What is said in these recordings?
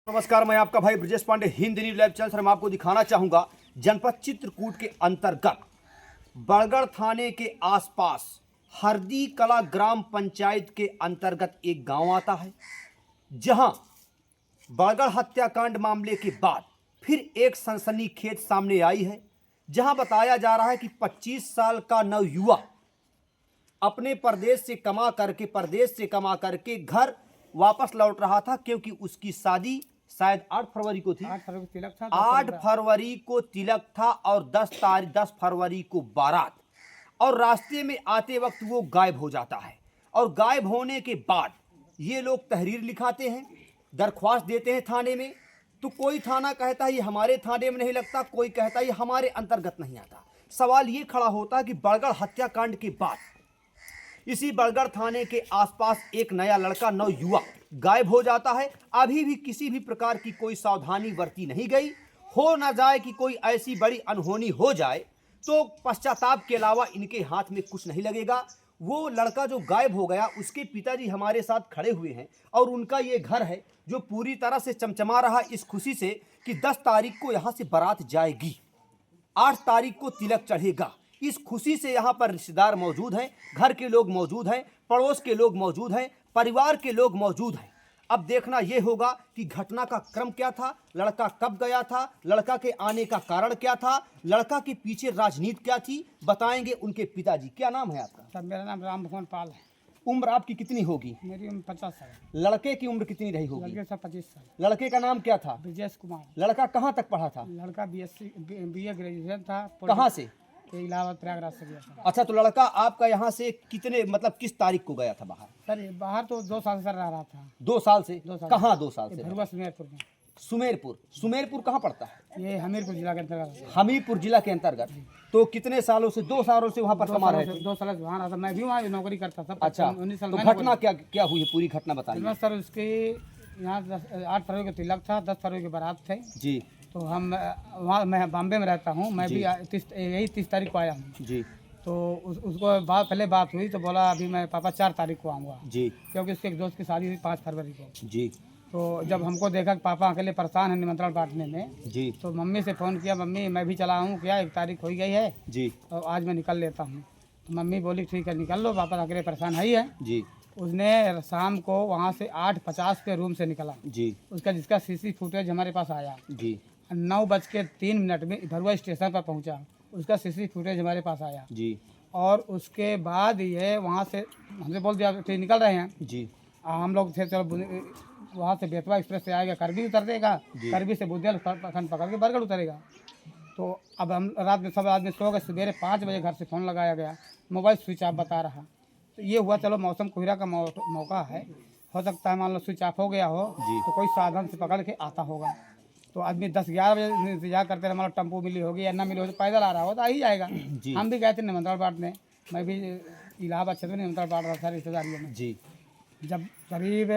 नमस्कार, मैं आपका भाई Brajesh Pandey Hind news live channel से मैं आपको दिखाना चाहूंगा जनपद चित्रकूट के अंतर्गत बड़गढ़ थाने के आसपास हरदी कला ग्राम पंचायत के अंतर्गत एक गांव आता है, जहां बड़गढ़ हत्याकांड मामले के बाद फिर एक सनसनीखेज सामने आई है। जहां बताया जा रहा है कि 25 साल का नवयुवक अपने प्रदेश से कमा करके घर वापस लौट रहा था, क्योंकि उसकी शादी शायद 8 फरवरी को थी। 8 फरवरी को तिलक था। 8 फरवरी को तिलक था और 10 फरवरी को बारात। और रास्ते में आते वक्त वो गायब हो जाता है। और गायब होने के बाद ये लोग तहरीर लिखाते हैं, दरख्वास्त देते हैं थाने में। तो कोई थाना कहता है ये हमारे थाने में नहीं लगता, कोई कहता है ये हमारे अंतर्गत नहीं आता। सवाल ये खड़ा होता है कि बड़गढ़ हत्याकांड के बाद इसी बड़गढ़ थाने के आसपास एक नया लड़का नवयुवक गायब हो जाता है। अभी भी किसी भी प्रकार की कोई सावधानी बरती नहीं गई। हो ना जाए कि कोई ऐसी बड़ी अनहोनी हो जाए तो पश्चाताप के अलावा इनके हाथ में कुछ नहीं लगेगा। वो लड़का जो गायब हो गया, उसके पिताजी हमारे साथ खड़े हुए हैं और उनका ये घर है जो पूरी तरह से चमचमा रहा इस खुशी से कि 10 तारीख को यहाँ से बारात जाएगी, 8 तारीख को तिलक चढ़ेगा। इस खुशी से यहाँ पर रिश्तेदार मौजूद हैं, घर के लोग मौजूद हैं, पड़ोस के लोग मौजूद हैं, परिवार के लोग मौजूद हैं। अब देखना यह होगा कि घटना का क्रम क्या था, लड़का कब गया था, लड़का के आने का कारण क्या था, लड़का के पीछे राजनीति क्या थी, बताएंगे उनके पिताजी। क्या नाम है आपका? सर मेरा नाम राम भगवान पाल है। उम्र आपकी कितनी होगी? मेरी उम्र 50 साल है। लड़के की उम्र कितनी रही होगी? लड़के सर 25 साल। लड़के का नाम क्या था? ब्रजेश कुमार। लड़का कहाँ तक पढ़ा था? लड़का BA ग्रेजुएशन था। कहाँ से? इलाहाबाद प्रयागराज से गया था। अच्छा, तो लड़का आपका यहाँ से कितने किस तारीख को गया था बाहर? सर बाहर तो 2 साल से रह रहा था। 2 साल से? 2 साल। कहाँ 2 साल से? भरुआ सुमेरपुर में। सुमेरपुर कहाँ पड़ता है? ये हमीरपुर जिला के अंतर्गत। हमीरपुर जिला के अंतर्गत। तो कितने सालों से? 2 सालों से वहाँ पर कमा रहे थे? 2 साल से वहाँ रहा था। मैं भी वहाँ नौकरी करता था। अच्छा, 19 साल। तो घटना क्या हुई है, पूरी घटना बताइए। सर उसके यहाँ 8 फरवरी को तिलक था, 10 फरवरी की बारात थे जी। तो हम वहाँ, मैं बॉम्बे में रहता हूँ, मैं भी यही 30 तारीख को आया हूँ जी। तो उसको पहले बात हुई तो बोला अभी मैं पापा 4 तारीख को आऊँगा जी, क्योंकि उसके एक दोस्त की शादी हुई 5 फरवरी को जी। तो जब हमको देखा कि पापा अकेले परेशान है निमंत्रण बांटने में जी, तो मम्मी से फ़ोन किया, मम्मी मैं भी चला हूँ क्या, 1 तारीख हो गई है जी, और आज मैं निकल लेता हूँ। तो मम्मी बोली ठीक है निकल लो, पापा अकेले परेशान है ही है। जी, उसने शाम को वहाँ से 8:50 पे रूम से निकला। जी, उसका जिसका CC फुटेज हमारे पास आया, जी, 9:03 में भरुआ स्टेशन पर पहुंचा, उसका CC फुटेज हमारे पास आया। जी, और उसके बाद ये वहाँ से हमसे बोल दिया ठीक निकल रहे हैं। जी, हम लोग थे चलो वहाँ से बेतवा एक्सप्रेस से आएगा, करबी उतर देगा, करबी से बुंदेलखंड पकड़ के बरगढ़ उतरेगा। तो अब हम रात में सब आदमी सो गए। सवेरे 5 बजे घर से फ़ोन लगाया गया, मोबाइल स्विच ऑफ बता रहा। तो ये हुआ चलो मौसम कोहरा का मौका है, हो सकता है मान लो स्विच ऑफ हो गया हो तो कोई साधन से पकड़ के आता होगा। तो आदमी 10-11 बजे इंतजार करते रहे, मान लो टेम्पो मिली होगी या ना मिली होगी, तो पैदल आ रहा हो तो आ ही जाएगा। हम भी गए थे निमंत्रण बांटने, मैं भी इलाहाबाद क्षेत्र में निमंत्रण बांट रहा था रिश्तेदारियों में। जी। जब करीब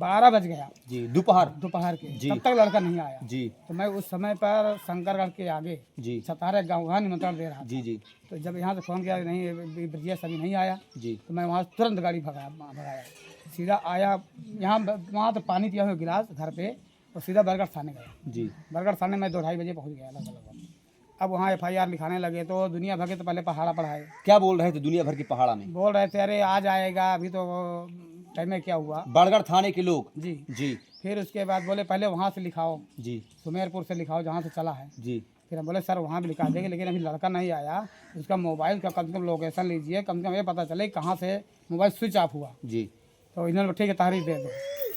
12 बज गया जी, दोपहर के, जी। तब तक लड़का नहीं आया। जी। तो मैं उस समय पर शंकरगढ़ के आगे जी। सतारा गाँव वहाँ निमंत्रण दे रहा था। जी, जी, तो जब यहाँ से फ़ोन किया नहीं ब्रजेश अभी नहीं आया, जी, तो मैं वहाँ तुरंत गाड़ी भगाया सीधा आया यहाँ। वहाँ तो पानी पिया हुआ गिलास घर पे और सीधा बरगढ़ थाने गया। जी। बरगढ़ थाने में 2-2:30 बजे पहुँच गया लगभग। अब वहाँ FIR लिखाने लगे तो दुनिया भर के तो पहले पहाड़ा पढ़ाए। क्या बोल रहे थे दुनिया भर की पहाड़ा में? बोल रहे थे अरे आ जाएगा, अभी तो टाइम में क्या हुआ। बड़गढ़ थाने के लोग? जी जी। फिर उसके बाद बोले पहले वहाँ से लिखाओ, जी, सुमेरपुर से लिखाओ जहाँ से चला है। जी। फिर हम बोले सर वहाँ भी लिखा देंगे, लेकिन अभी लड़का नहीं आया, उसका मोबाइल का कम से कम लोकेशन लीजिए, कम से कम ये पता चले कहाँ से मोबाइल स्विच ऑफ हुआ। जी। तो इन्होंने ठीक है तारीख दे दो।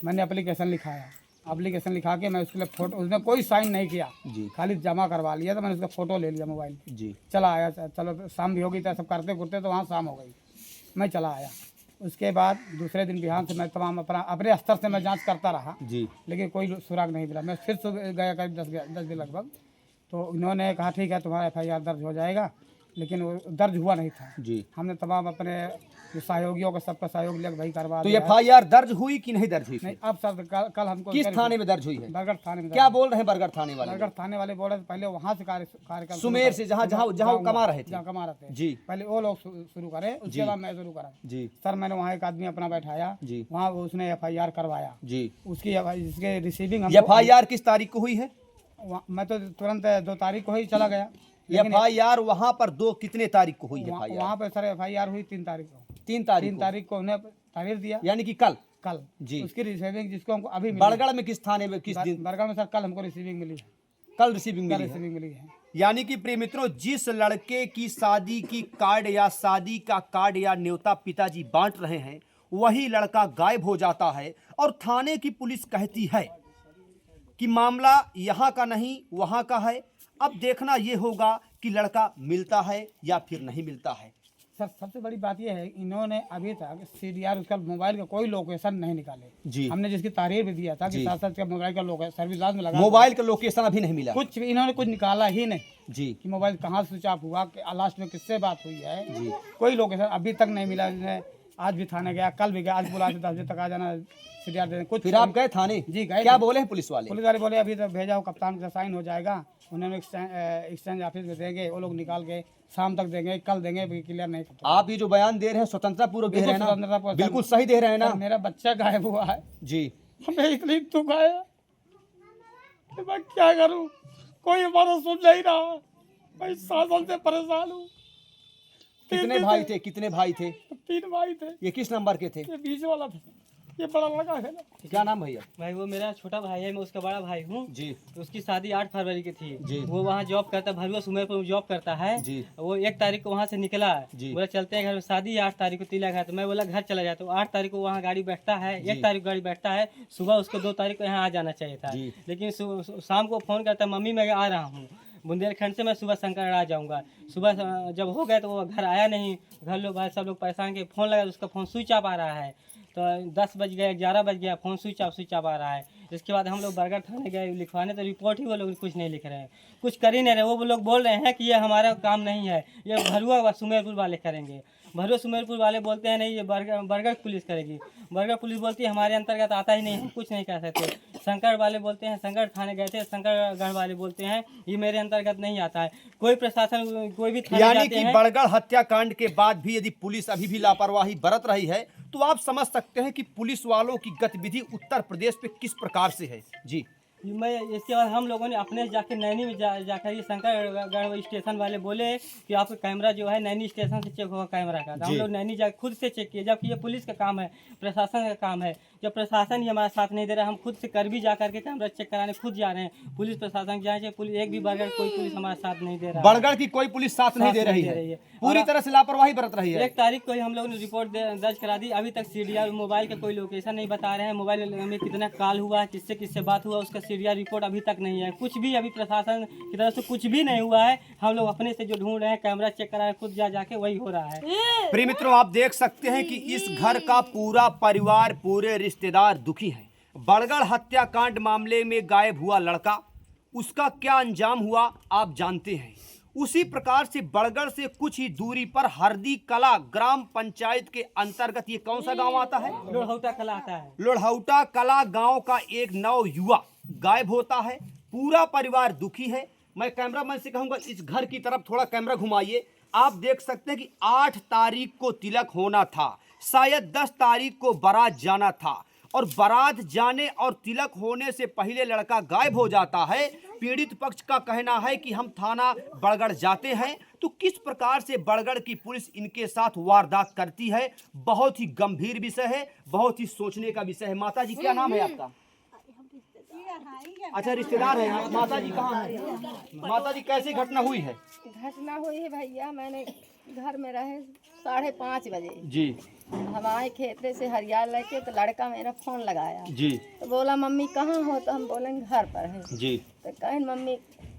मैंने एप्लीकेशन लिखाया, एप्लीकेशन लिखा के मैं उसके लिए फ़ोटो, उसने कोई साइन नहीं किया, जी। खाली जमा करवा लिया। तो मैंने उसका फ़ोटो ले लिया मोबाइल पे। जी। चला आया, चलो शाम भी हो गई था, सब करते करते तो वहाँ शाम हो गई, मैं चला आया। उसके बाद दूसरे दिन बिहान से मैं तमाम अपने स्तर से मैं जांच करता रहा, जी। लेकिन कोई सुराग नहीं मिला। मैं फिर गया करीब 10 दिन लगभग। तो इन्होंने कहा ठीक है तुम्हारा FIR दर्ज हो जाएगा, लेकिन वो दर्ज हुआ नहीं था। जी। हमने तमाम अपने जो सहयोगियों का सबका सहयोग लिया कि भाई करवा तो दिया है। एफआईआर दर्ज हुई कि नहीं दर्ज हुई? नहीं, अब सर कल हमको किस थाने में दर्ज हुई है? बरगढ़ थाने में। क्या बोल रहे हैं बरगढ़ थाने वाले? बरगढ़ थाने वाले बोल रहे थे पहले वहाँ से कार्यक्रम सुमेर से, जहाँ जहाँ जहाँ वो कमा रहे थे। जहाँ कमा रहे थे जी। पहले वो लोग शुरू करे, उसके बाद मैं शुरू करा। जी सर मैंने वहाँ एक आदमी अपना बैठाया, जी वहाँ उसने एफआईआर करवाया। जी। उसकी इसके रिसीविंग एफआईआर किस तारीख को हुई है? मैं तो तुरंत 2 तारीख को ही चला गया। एफआईआर वहाँ पर कितने तारीख को हुई? वहाँ पे सर एफआईआर हुई 3 तारीख को। 3 तारीख को उन्हें तारीख दिया, यानी कि कल। जी। उसकी रिसीविंग जिसको हमको अभी बरगढ़ में किस थाने में, किस दिन? बरगढ़ में सर कल हमको रिसीविंग मिली है। कल रिसीविंग मिली है। यानी कि प्रिय मित्रों, जिस लड़के की शादी की कार्ड या शादी का कार्ड या न्योता पिताजी बांट रहे हैं, वही लड़का गायब हो जाता है और थाने की पुलिस कहती है कि मामला यहाँ का नहीं वहाँ का है। अब देखना ये होगा कि लड़का मिलता है या फिर नहीं मिलता है। सर सबसे बड़ी बात यह है, इन्होंने अभी तक सीडीआर उसका मोबाइल का कोई लोकेशन नहीं निकाले। जी। हमने जिसकी तारीफ भी दिया था कि साथ साथ मोबाइल का लोकेशन सर्विस में लगा, मोबाइल का लोकेशन अभी नहीं मिला। कुछ इन्होंने कुछ निकाला ही नहीं जी कि मोबाइल कहाँ स्विच ऑफ हुआ, लास्ट में किससे बात हुई है जी। कोई लोकेशन अभी तक नहीं मिला। आज भी थाने गया, कल भी गया, आज बुला 10 बजे तक आ जाना सीडीआर देने। कुछ फिर आप गए थाने? जी गए। क्या बोले हैं पुलिस वाले? पुलिस वाले बोले अभी तो भेजा हो, कप्तान का साइन हो जाएगा, उन्होंने एक्सचेंज ऑफिस में देंगे, वो लोग निकाल के शाम तक देंगे, कल देंगे, क्लियर नहीं करता। आप ये जो बयान दे रहे हैं स्वतंत्रता पूर्वक दे रहे हैं ना? बिल्कुल सही दे रहे हैं ना? मेरा बच्चा गायब हुआ है जी। हमें इतनी दुख आया कि मैं क्या करूं, कोई हमारा सुन नहीं रहा। मैं 7 साल से परेशान हूँ। कितने भाई थे? कितने भाई थे? 3 भाई थे। ये किस नंबर के थे? ये बीच वाला था, ये बड़ा लड़का है ना। क्या नाम भैया? भाई वो मेरा छोटा भाई है, मैं उसका बड़ा भाई हूँ जी। तो उसकी शादी 8 फरवरी की थी जी। वो वहाँ जॉब करता है, भरुआ सुमेरपुर में जॉब करता है जी। वो 1 तारीख को वहाँ से निकला जी। बोला चलते हैं घर में, शादी 8 तारीख को तिलक है, तो मैं बोला घर चला जाता हूँ। 8 तारीख को वहाँ गाड़ी बैठता है, 1 तारीख को गाड़ी बैठता है, सुबह उसको 2 तारीख को यहाँ आ जाना चाहिए था। जी। लेकिन शाम को फ़ोन करता है, मम्मी मैं आ रहा हूँ बुंदेलखंड से, मैं सुबह शंकर आ जाऊँगा। सुबह जब हो गया तो वो घर आया नहीं, घर लोग भाई सब लोग परेशान के, फ़ोन लगा तो उसका फ़ोन स्विच ऑफ आ रहा है। तो 10 बज गए, 11 बज गया, फ़ोन स्विच ऑफ आ रहा है। इसके बाद हम लोग बरगढ़ थाने गए लिखवाने, तो रिपोर्ट ही वो लोग कुछ नहीं लिख रहे हैं, कुछ कर ही नहीं रहे। वो लोग बोल रहे हैं कि ये हमारा काम नहीं है, ये भरुआ सुमेरपुर वाले करेंगे। भरुआ सुमेरपुर वाले बोलते हैं नहीं ये बरगढ़ पुलिस करेगी। बरगढ़ पुलिस बोलती है हमारे अंतर्गत आता ही नहीं, हम कुछ नहीं कर सकते। शंकर वाले बोलते हैं, शंकर थाने गए थे, शंकरगढ़ वाले बोलते हैं ये मेरे अंतर्गत नहीं आता है। कोई प्रशासन कोई भी थाने यानी जाते कि हैं। बरगढ़ हत्याकांड के बाद भी यदि पुलिस अभी भी लापरवाही बरत रही है, तो आप समझ सकते हैं कि पुलिस वालों की गतिविधि उत्तर प्रदेश पे किस प्रकार से है। जी। मैं इसके बाद हम लोगों ने अपने जाके नैनी में जाकर ये शंकरगढ़ स्टेशन वाले बोले कि आपका कैमरा जो है नैनी स्टेशन से चेक होगा कैमरा का। तो हम लोग नैनी जाकर खुद से चेक किए, जबकि ये पुलिस का काम है, प्रशासन का काम है। जब प्रशासन ही हमारा साथ नहीं दे रहा, हम खुद से कर भी जा करके कैमरा चेक कराने खुद जा रहे हैं। पुलिस प्रशासन जाए, पुलिस एक भी बरगढ़ कोई पुलिस हमारा साथ नहीं दे रहा। बरगढ़ की कोई पुलिस साथ नहीं दे रही है, पूरी तरह से लापरवाही बरत रही है। 1 तारीख को ही हम लोगों ने रिपोर्ट दर्ज करा दी, अभी तक सीडीआर मोबाइल का कोई लोकेशन नहीं बता रहे हैं, मोबाइल में कितना कॉल हुआ, किससे किससे बात हुआ, उसका सीडीआर रिपोर्ट अभी तक नहीं है। कुछ भी अभी प्रशासन की तरफ से कुछ भी नहीं हुआ है। हम लोग अपने से जो ढूंढ रहे हैं, कैमरा चेक करा खुद जाके वही हो रहा है। प्रिय मित्रों, आप देख सकते हैं कि इस घर का पूरा परिवार, पूरे रिश्तेदार दुखी हैं। बरगढ़ हत्याकांड मामले में गायब हुआ लड़का, उसका क्या अंजाम हुआ आप जानते हैं। उसी प्रकार से बरगढ़ से कुछ ही दूरी पर हरदी कला ग्राम पंचायत के अंतर्गत, ये कौन सा गांव आता है? लोढ़ौटा कला आता है। लोढ़ौटा कला गांव का एक नव युवा गायब होता है। पूरा परिवार दुखी है। मैं कैमरामैन से कहूंगा इस घर की तरफ थोड़ा कैमरा घुमाइए। आप देख सकते हैं कि 8 तारीख को तिलक होना था, शायद 10 तारीख को बारात जाना था, और बारात जाने और तिलक होने से पहले लड़का गायब हो जाता है। पीड़ित पक्ष का कहना है कि हम थाना बरगढ़ जाते हैं, तो किस प्रकार से बरगढ़ की पुलिस इनके साथ वारदात करती है, बहुत ही गंभीर विषय है, बहुत ही सोचने का विषय है। माता जी क्या नाम है आपका? अच्छा, रिश्तेदार है आप। माता जी कहाँ है? माता जी कैसी घटना हुई है? घटना हुई है भैया, मैंने घर में रहे 5:30 बजे जी। हम आए खेते से हरियाल लेके, तो लड़का मेरा फोन लगाया जी। तो बोला मम्मी कहाँ हो, तो हम बोले घर पर है। जी। तो कहें मम्मी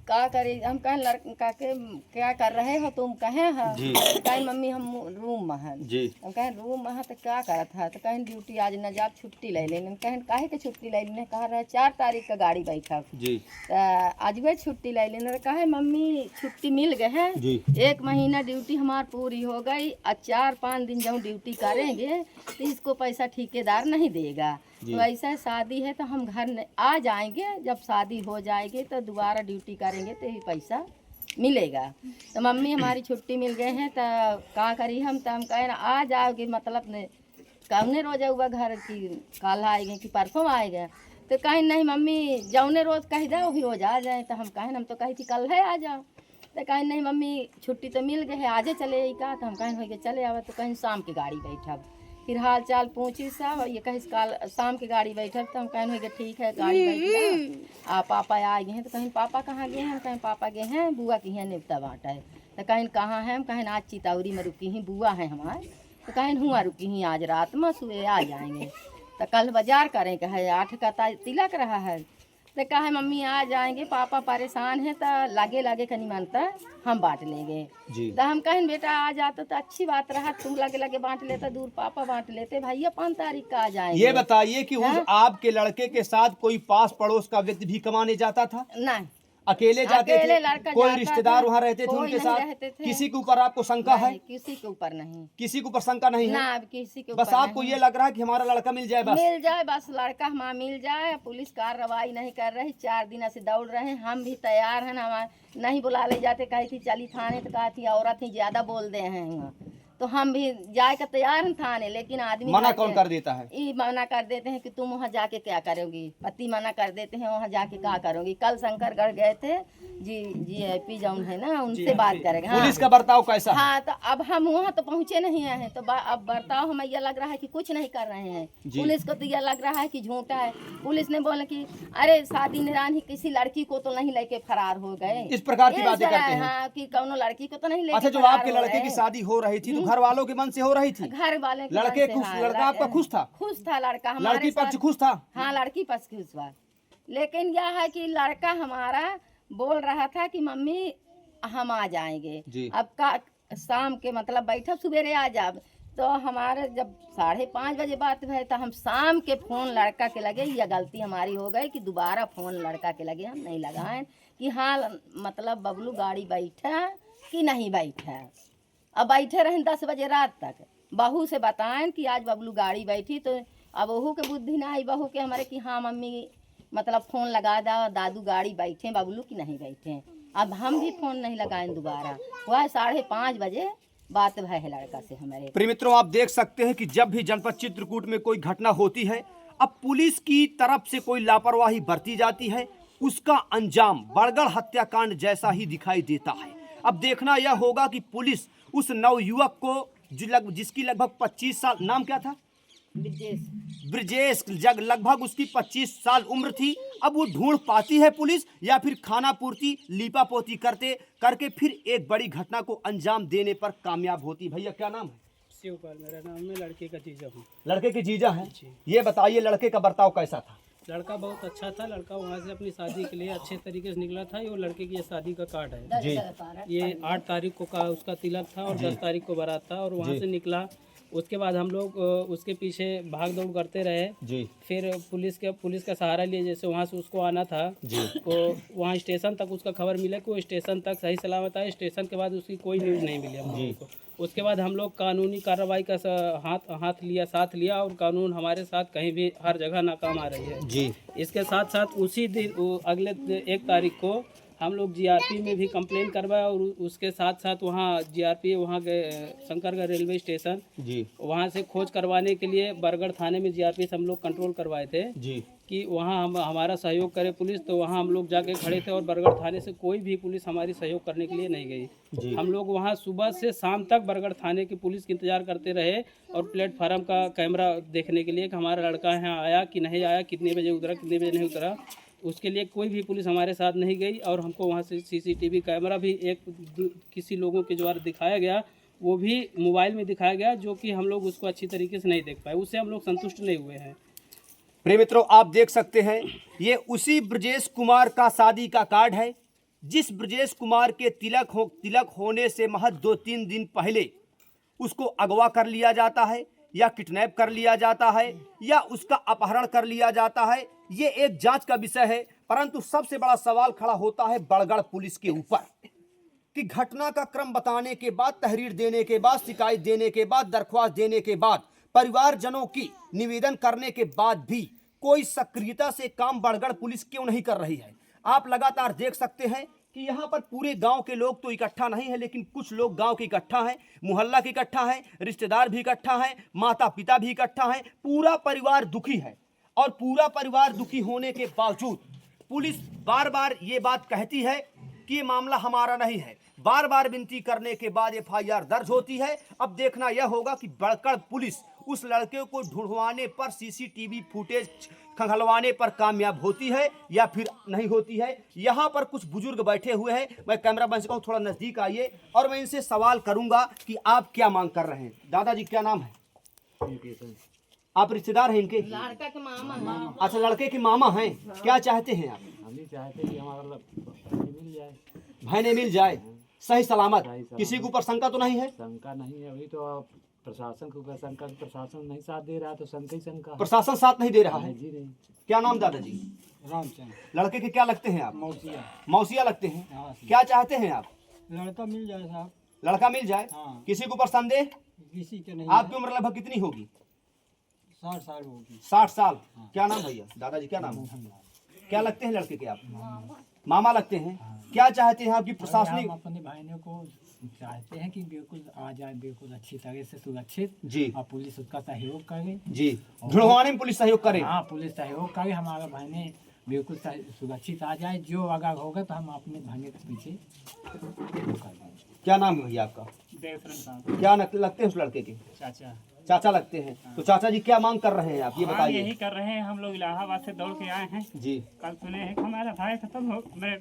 का करे, हम कहें लड़का के क्या कर रहे हो तुम, कहें है जी। कहें मम्मी हम रूम में है। जी। हम कहें रूम में है तो क्या करत है, तो कहें ड्यूटी आज न जाब छुट्टी ले लेने। कहें काहे के छुट्टी ले लेने, कहा रहे 4 तारीख का गाड़ी बैठब जी। आज वे छुट्टी ले लेने। कहे मम्मी छुट्टी मिल गए है, जी। 1 महीना ड्यूटी हमार पूरी हो गई और 4-5 दिन जब ड्यूटी करेंगे तो इसको पैसा ठेकेदार नहीं देगा। जी। तो ऐसा है, शादी है तो हम घर आ जाएंगे, जब शादी हो जाएगी तो दोबारा ड्यूटी करेंगे तो ये पैसा मिलेगा। तो मम्मी हमारी छुट्टी मिल गए हैं तो का करी हम, तो हम कहें आ जाओगे, मतलब ने कौने रोज हुआ घर की, कल आएंगे कि परसों आएगा। तो कहीं नहीं मम्मी जौने रोज कह दे वही रोज आ जाए। तो हम कहें हम तो कही थी कल है आ जाओ। तो कहीं नहीं मम्मी छुट्टी तो मिल गई है, आजे चले का। तो हम कहें हो गए चले आवे। तो कहीं शाम की गाड़ी बैठब, फिर हाल चाल पूछी सब, ये कहीं काल शाम की गाड़ी बैठब। तो हम कहें हो गए ठीक है गाड़ी बैठा आ पापा आ गए हैं। तो कहीं पापा कहाँ गए हैं, हम कहें पापा गए हैं बुआ की हैं नेवता बाँटा है। तो कहीं कहाँ हैं, हम कहें आज चितौरी में रुकी ही बुआ हैं हमारे। तो कहीं हुआ रुकी ही आज रात में, सुबह आ जाएंगे। तो कल बाजार करें कहे 8 का तिलक रहा है। तो कहे मम्मी आ जाएंगे, पापा परेशान है तो लागे लागे कनी मानता हम बांट लेंगे। जी। तो हम कहें बेटा आ जाता तो अच्छी बात रहा, तुम लगे लगे बांट लेते, दूर पापा बांट लेते, भैया 5 तारीख का आ जाएंगे। ये बताइए कि उस हाँ? आपके लड़के के साथ कोई पास पड़ोस का व्यक्ति भी कमाने जाता था? नहीं, अकेले जाते अकेले थे? लड़का कोई जाता रिश्तेदार था, वहाँ रहते थे कोई उनके नहीं साथ? रहते थे। किसी के ऊपर आपको शंका है? नहीं, किसी के ऊपर नहीं, किसी के ऊपर शंका नहीं ना है? अब किसी के ऊपर बस आपको नहीं। ये लग रहा है कि हमारा लड़का मिल जाए बस? मिल जाए बस, लड़का हमारा मिल जाए। पुलिस कार्रवाई नहीं कर रही, 4 दिन से दौड़ रहे हैं, हम भी तैयार हैं। हमारे नहीं बुला ले जाते, कही थी चली थाने, तो कहा थी औरत ही ज्यादा बोल दे हैं, तो हम भी जाए का तैयार हैं थाने। लेकिन आदमी मना घर कौन के- कर देता है? ये मना कर देते हैं कि तुम वहाँ जाके क्या करोगी, पति मना कर देते हैं वहाँ जाके क्या करोगी। कल शंकरगढ़ गए थे, GIP जौन है ना, उनसे बात करेंगे। हाँ। पुलिस का बर्ताव कैसा है? हाँ, तो अब हम वहाँ तो पहुँचे नहीं हैं, तो अब बर्ताव हमें यह लग रहा है कि कुछ नहीं कर रहे हैं। जी। पुलिस को तो यह लग रहा है कि झूठा है। पुलिस ने बोला कि अरे शादी निरान ही किसी लड़की को तो नहीं लेके फरार हो गए, इस प्रकार की इस बातें तरह, करते हैं? हाँ, कि कौनो लड़की को तो नहीं लेके अच्छा, जो फरार आपके हो लड़के गए। की शादी हो रही थी तो घर वालों के मन से हो रही थी? घर वाले के लड़के मन से, खुश, हाँ, लड़का आपका खुश था? खुश था लड़का हमारे लड़की पक्ष साथ। खुश था? हाँ, लड़की पक्ष खुश था। लेकिन यह है कि लड़का हमारा बोल रहा था कि मम्मी हम आ जाएंगे। जी। अब का शाम के मतलब बैठब सुबेरे आ जाब। तो हमारे जब 5:30 बजे बात भई तो हम शाम के फ़ोन लड़का के लगे, यह गलती हमारी हो गई कि दोबारा फ़ोन लड़का के लगे हम नहीं लगाएं कि हाँ मतलब बबलू गाड़ी बैठा कि नहीं बैठा। अब बैठे रहें 10 बजे रात तक, बहू से बताएं कि आज बबलू गाड़ी बैठी। तो अब बहू के बुद्धि ना आई बहू के हमारे कि हाँ मम्मी मतलब फ़ोन लगा दा दादू गाड़ी बैठे बबलू की नहीं बैठे। अब हम भी फ़ोन नहीं लगाएं दोबारा। वह 5:30 बजे बात भय है लड़का से हमारे। प्रिय मित्रों, आप देख सकते हैं कि जब भी जनपद चित्रकूट में कोई घटना होती है, अब पुलिस की तरफ से कोई लापरवाही बरती जाती है, उसका अंजाम बड़गड़ हत्याकांड जैसा ही दिखाई देता है। अब देखना यह होगा कि पुलिस उस नवयुवक को जिसकी लगभग 25 साल, नाम क्या था? ब्रजेश, लगभग उसकी 25 साल उम्र थी। अब वो ढूंढ पाती है पुलिस, या फिर खाना पूर्ति लीपा पोती करके फिर एक बड़ी घटना को अंजाम देने पर कामयाब होती। भैया क्या नाम है? शिवपाल मेरा नाम है, लड़के का जीजा हूँ। लड़के के जीजा हैं। ये बताइए लड़के का बर्ताव कैसा था? लड़का बहुत अच्छा था। लड़का वहाँ से अपनी शादी के लिए अच्छे तरीके से निकला था। ये लड़के की ये शादी का कार्ड है। जी। ये 8 तारीख को का उसका तिलक था और 10 तारीख को बारात था और वहाँ से निकला। उसके बाद हम लोग उसके पीछे भाग दौड़ करते रहे। जी। फिर पुलिस का सहारा लिए, जैसे वहाँ से उसको आना था जी। तो वहाँ स्टेशन तक उसका खबर मिला कि वो स्टेशन तक सही सलामत है। स्टेशन के बाद उसकी कोई न्यूज़ नहीं मिली हम लोगों को। उसके बाद हम लोग कानूनी कार्रवाई का साथ लिया और कानून हमारे साथ कहीं भी हर जगह नाकाम आ रही है। जी। इसके साथ साथ उसी दिन अगले 1 तारीख को हम लोग GRP में भी कंप्लेन करवाया और उसके साथ साथ वहाँ GRP वहाँ के शंकरगढ़ रेलवे स्टेशन, जी, वहाँ से खोज करवाने के लिए बरगढ़ थाने में GRP से हम लोग कंट्रोल करवाए थे जी, कि वहाँ हमारा सहयोग करे पुलिस। तो वहाँ हम लोग जाके खड़े थे और बरगढ़ थाने से कोई भी पुलिस हमारी सहयोग करने के लिए नहीं गई। हम लोग वहाँ सुबह से शाम तक बरगढ़ थाने की पुलिस की इंतजार करते रहे और प्लेटफार्म का कैमरा देखने के लिए कि हमारा लड़का यहाँ आया कि नहीं आया, कितने बजे उतरा कितने बजे नहीं उतरा। उसके लिए कोई भी पुलिस हमारे साथ नहीं गई और हमको वहाँ से CCTV कैमरा भी किसी लोगों के द्वारा दिखाया गया, वो भी मोबाइल में दिखाया गया, जो कि हम लोग उसको अच्छी तरीके से नहीं देख पाए। उससे हम लोग संतुष्ट नहीं हुए हैं। प्रिय मित्रों, आप देख सकते हैं ये उसी ब्रजेश कुमार का शादी का कार्ड है जिस ब्रजेश कुमार के तिलक होने से महज 2-3 दिन पहले उसको अगवा कर लिया जाता है या किडनैप कर लिया जाता है या उसका अपहरण कर लिया जाता है, ये एक जांच का विषय है। परंतु सबसे बड़ा सवाल खड़ा होता है बड़गढ़ पुलिस के ऊपर कि घटना का क्रम बताने के बाद, तहरीर देने के बाद, शिकायत देने के बाद, दरख्वास्त देने के बाद, परिवारजनों की निवेदन करने के बाद भी कोई सक्रियता से काम बड़गढ़ पुलिस क्यों नहीं कर रही है। आप लगातार देख सकते हैं कि यहाँ पर पूरे गांव के लोग तो इकट्ठा नहीं है, लेकिन कुछ लोग गांव के इकट्ठा हैं, मोहल्ला के इकट्ठा हैं, रिश्तेदार भी इकट्ठा हैं, माता पिता भी इकट्ठा हैं, पूरा परिवार दुखी है। और पूरा परिवार दुखी होने के बावजूद पुलिस बार बार ये बात कहती है कि ये मामला हमारा नहीं है। बार बार विनती करने के बाद FIR दर्ज होती है। अब देखना यह होगा कि बड़गढ़ पुलिस उस लड़के को ढूंढवाने पर, CCTV फुटेज खंगलवाने पर कामयाब होती है या फिर नहीं होती है। यहाँ पर कुछ बुजुर्ग बैठे हुए हैं, मैं कैमरा मैन से कहूँ थोड़ा नजदीक आइए और मैं इनसे सवाल करूंगा कि आप क्या मांग कर रहे हैं। दादाजी क्या नाम है? आप रिश्तेदार हैं इनके? लड़का के मामा है। अच्छा, लड़के के मामा हैं। क्या चाहते हैं आप? हम भी चाहते हैं कि हमारा मिल जाए, भाई मिल जाए सही सलामत, किसी के ऊपर शंका तो नहीं है? शंका नहीं है। अभी तो प्रशासन को शंका, प्रशासन नहीं साथ दे रहा तो शंका ही शंका। प्रशासन साथ नहीं दे रहा है। जी नहीं। क्या नाम दादाजी? रामचंद्र। लड़के के क्या लगते हैं आप? मौसिया। मौसिया लगते हैं। हाँ। क्या चाहते हैं आप? लड़का मिल जाए साहब। लड़का मिल जाए। हाँ। किसी के ऊपर संदेह? किसी के नहीं। आपकी उम्र लगभग कितनी होगी? 60 साल होगी। 60 साल। क्या नाम भैया? दादाजी क्या नाम है? क्या लगते हैं लड़के के आप? मामा लगते हैं। क्या चाहते हैं आपकी प्रशासनिक? हम अपने भाइयों को चाहते हैं कि बिल्कुल आ जाए, बिल्कुल अच्छी तरह से सुरक्षित जी और पुलिस उसका सहयोग करे। जी, ढूंढवाने में पुलिस सहयोग करे। हाँ, पुलिस सहयोग करे, हमारा भाई बिल्कुल सुरक्षित आ जाए। जो अगर होगा तो हम अपने भाई के पीछे कर देंगे। क्या नाम है भैया आपका? क्या लगते हैं उस लड़के के? चाचा। चाचा लगते हैं। तो चाचा जी क्या मांग कर रहे हैं आप, ये बताइए। यही कर रहे हैं, हम लोग इलाहाबाद से दौड़ के आए हैं। जी। कल सुने हैं कि हमारा भाई खत्म हो, मैं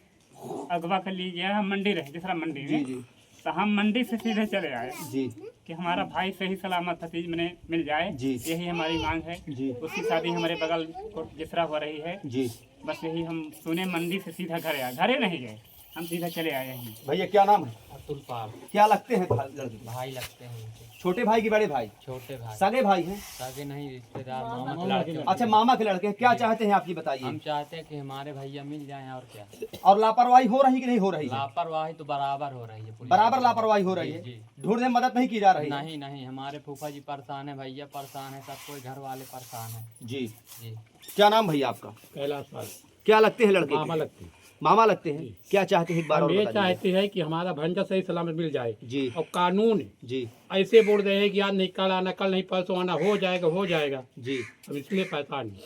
अगवा कर ली गया। हम मंडी रहे, दूसरा मंडी में। जी। तो हम मंडी से सीधे चले आए जी। कि हमारा भाई सही सलामत हतीज में मिल जाए। जी। यही हमारी मांग है। जी। उसकी शादी हमारे बगल को जिसरा हो रही है। जी। बस यही हम सुने, मंडी से सीधा घर आए, घरे नहीं गए, हम सीधा चले आए हैं। भैया क्या नाम है? अतुल पाल। क्या लगते हैं लड़के? भाई लगते हैं उनके। छोटे भाई की बड़े भाई? छोटे भाई। सगे भाई हैं? सगे नहीं, रिश्तेदार, मामा के लड़के। अच्छा, मामा के लड़के हैं। क्या चाहते हैं आप ये बताइए। हम चाहते हैं कि हमारे भैया मिल जाएं, और क्या। और लापरवाही हो रही कि नहीं हो रही है? लापरवाही तो बराबर हो रही है। पुलिस बराबर लापरवाही हो रही है। जी। ढूंढने में मदद नहीं की जा रही है? नहीं नहीं, हमारे फूफा जी परेशान है, भैया परेशान है, सब कोई घर वाले परेशान है। जी। जी। क्या नाम भैया आपका? कैलाश पाल। क्या लगते हैं लड़के? मामा लगते हैं। मामा लगते हैं। क्या चाहते हैं एक बार और ये बताइए। चाहते हैं कि हमारा भंजा सही सलामत मिल जाए। जी। और कानून जी। ऐसे बोल रहे हैं कि यार निकल आना, कल नहीं परसों आना, हो जाएगा। जी। अब इसलिए परेशान है।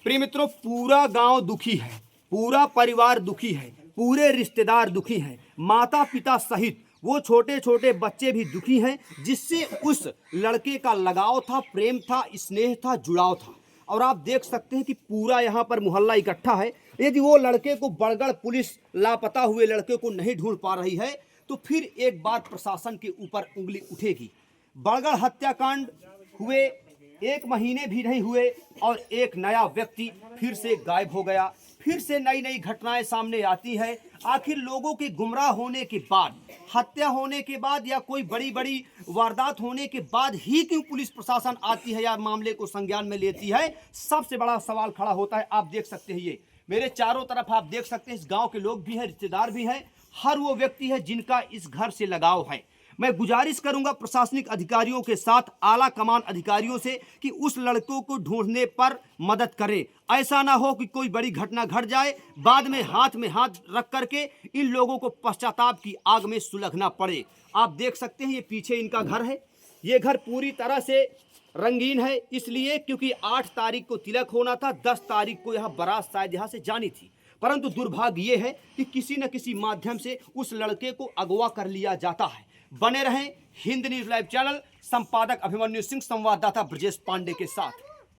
प्रिय मित्रों, पूरा गांव दुखी है, पूरा परिवार दुखी है, पूरे रिश्तेदार दुखी हैं, माता पिता सहित वो छोटे छोटे बच्चे भी दुखी हैं, जिससे उस लड़के का लगाव था, प्रेम था, स्नेह था, जुड़ाव था। और आप देख सकते हैं कि पूरा यहाँ पर मोहल्ला इकट्ठा है। यदि वो लड़के को बड़गढ़ पुलिस लापता हुए लड़के को नहीं ढूंढ पा रही है तो फिर एक बार प्रशासन के ऊपर उंगली उठेगी। बड़गढ़ हत्याकांड हुए 1 महीने भी नहीं हुए और एक नया व्यक्ति फिर से गायब हो गया। फिर से नई नई घटनाएं सामने आती है। आखिर लोगों के गुमराह होने के बाद, हत्या होने के बाद या कोई बड़ी बड़ी वारदात होने के बाद ही क्यों पुलिस प्रशासन आती है या मामले को संज्ञान में लेती है? सबसे बड़ा सवाल खड़ा होता है। आप देख सकते हैं, ये मेरे चारों तरफ आप देख सकते हैं, इस गांव के लोग भी हैं, रिश्तेदार भी हैं, हर वो व्यक्ति है जिनका इस घर से लगाव है। मैं गुजारिश करूंगा प्रशासनिक अधिकारियों के साथ, आला कमान अधिकारियों से कि उस लड़कों को ढूंढने पर मदद करें। ऐसा ना हो कि कोई बड़ी घटना घट जाए, बाद में हाथ रख करके इन लोगों को पश्चाताप की आग में सुलगना पड़े। आप देख सकते हैं, ये पीछे इनका घर है। ये घर पूरी तरह से रंगीन है, इसलिए क्योंकि 8 तारीख को तिलक होना था, 10 तारीख को यहाँ बारात शायद यहाँ से जानी थी। परंतु दुर्भाग्य ये है कि किसी न किसी माध्यम से उस लड़के को अगवा कर लिया जाता है। बने रहें हिंद न्यूज़ लाइव चैनल, संपादक अभिमन्यु सिंह, संवाददाता ब्रजेश पांडे के साथ।